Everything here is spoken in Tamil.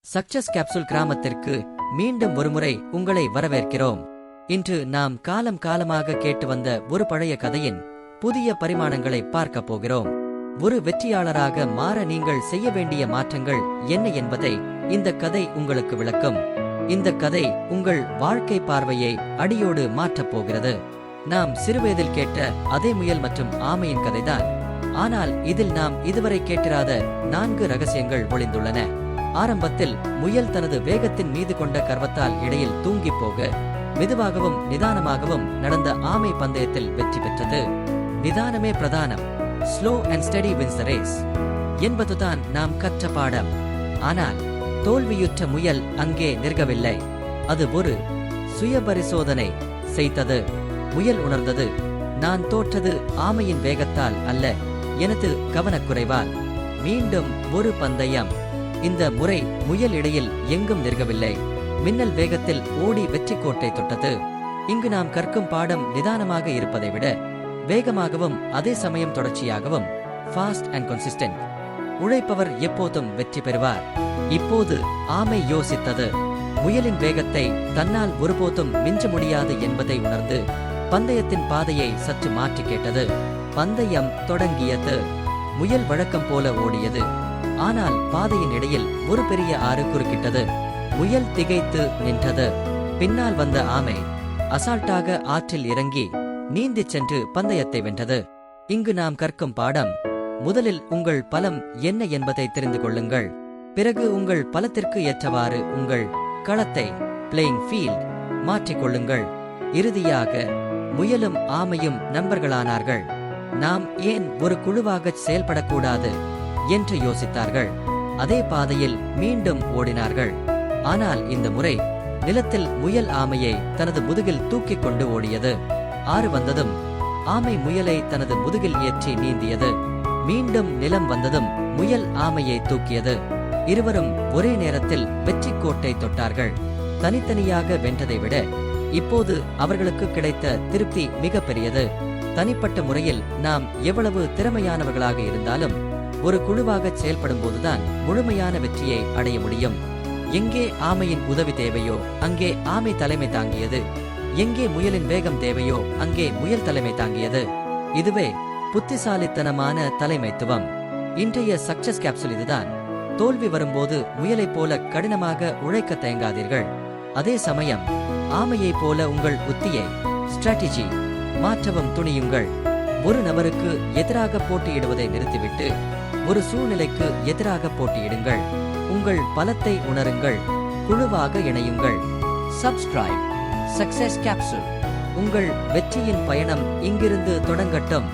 சக்சஸ் கேப்சூல் கிராமத்திற்கு மீண்டும் ஒருமுறை உங்களை வரவேற்கிறோம். இன்று நாம் காலம் காலமாக கேட்டு வந்த ஒரு பழைய கதையின் புதிய பரிமாணங்களை பார்க்கப் போகிறோம். ஒரு வெற்றியாளராக மாற நீங்கள் செய்ய வேண்டிய மாற்றங்கள் என்ன என்பதை இந்த கதை உங்களுக்கு விளக்கும். இந்த கதை உங்கள் வாழ்க்கை பார்வையை அடியோடு மாற்றப் போகிறது. நாம் சிறுவயதில் கேட்ட அதே முயல் மற்றும் ஆமையின் கதைதான். ஆனால் இதில் நாம் இதுவரை கேட்டிராத 4 ரகசியங்கள் ஒளிந்துள்ளன. ஆரம்பத்தில் முயல் தனது வேகத்தின் மீது கொண்ட கர்வத்தால் இடையில் தூங்கிப் போக மெதுவாகவும் நிதானமாகவும் நடந்த ஆமை பந்தயத்தில் வெற்றி பெற்றது. நிதானமே பிரதானம், slow and steady wins the race என்பதுதான் நாம் கற்ற பாடம். ஆனால் தோல்வியுற்ற முயல் அங்கே நிற்கவில்லை. அது ஒரு சுயபரிசோதனை செய்தது. முயல் உணர்ந்தது, நான் தோற்றது ஆமையின் வேகத்தால் அல்ல, எனது கவனக்குறைவால். மீண்டும் ஒரு பந்தயம். இந்த முறை முயல் இடையில் எங்கும் நிற்கவில்லை. மின்னல் வேகத்தில் ஓடி வெற்றி கோட்டை தொட்டது. இங்கு நாம் கற்கும் பாடம் நிதானமாக இருப்பதை விட வேகமாகவும் அதே சமயம் தொடர்ச்சியாகவும், ஃபாஸ்ட் அண்ட் கன்சிஸ்டன்ட் உழைப்பவர் எப்போதும் வெற்றி பெறுவார். இப்போது ஆமை யோசித்தது. முயலின் வேகத்தை தன்னால் ஒருபோதும் மிஞ்ச முடியாது என்பதை உணர்ந்து பந்தயத்தின் பாதையை சற்று மாற்றி கேட்டது. பந்தயம் தொடங்கியது. முயல் வழக்கம் போல ஓடியது. ஆனால் பாதையின் இடையில் ஒரு பெரிய ஆறு குறுக்கிட்டது. முயல் திகைத்து நின்றது. பின்னால் வந்த ஆமை அசால்ட்டாக ஆற்றில் இறங்கி நீந்திச் சென்று பந்தயத்தை வென்றது. இங்கு நாம் கற்கும் பாடம், முதலில் உங்கள் பலம் என்ன என்பதை தெரிந்து கொள்ளுங்கள். பிறகு உங்கள் பலத்திற்கு ஏற்றவாறு உங்கள் களத்தை, பிளேயிங் ஃபீல்ட், மாற்றிக்கொள்ளுங்கள். இறுதியாக முயலும் ஆமையும் நண்பர்களானார்கள். நாம் ஏன் ஒரு குழுவாக செயல்படக்கூடாது என்று யோசித்தார்கள். அதே பாதையில் மீண்டும் ஓடினார்கள். ஆனால் இந்த முறை நிலத்தில் முயல் ஆமையை தனது முதுகில் தூக்கிக் கொண்டு ஓடியது. ஆறு வந்ததும் ஆமை முயலை தனது முதுகில் ஏற்றி நீந்தியது. மீண்டும் நிலம் வந்ததும் முயல் ஆமையை தூக்கியது. இருவரும் ஒரே நேரத்தில் வெற்றி கோட்டை தொட்டார்கள். தனித்தனியாக வென்றதை விட இப்போது அவர்களுக்கு கிடைத்த திருப்தி மிக பெரியது. தனிப்பட்ட முறையில் நாம் எவ்வளவு திறமையானவர்களாக இருந்தாலும் ஒரு குழுவாக செயல்படும் போதுதான் முழுமையான வெற்றியை அடைய முடியும். எங்கே ஆமையின் உதவி தேவையோ அங்கே ஆமை தலைமை தாங்கியது. எங்கே முயலின் வேகம் தேவையோ அங்கே முயல் தலைமை தாங்கியது. இதுவே புத்திசாலித்தனமான தலைமைத்துவம். இன்றைய சக்சஸ் கேப்சூல் இதுதான். தோல்வி வரும்போது முயலைப் போல கடினமாக உழைக்க தயங்காதீர்கள். அதே சமயம் ஆமையைப் போல உங்கள் உத்தியை, ஸ்ட்ராட்டஜி மாற்றவும் துணியுங்கள். ஒரு நபருக்கு எதிராக போட்டியிடுவதை நிறுத்திவிட்டு ஒரு சூழ்நிலைக்கு எதிராக போட்டியிடுங்கள். உங்கள் பலத்தை உணருங்கள். குழுவாக இணையுங்கள். சப்ஸ்கிரைப். Success capsule. உங்கள் வெற்றியின் பயணம் இங்கிருந்து தொடங்கட்டும்.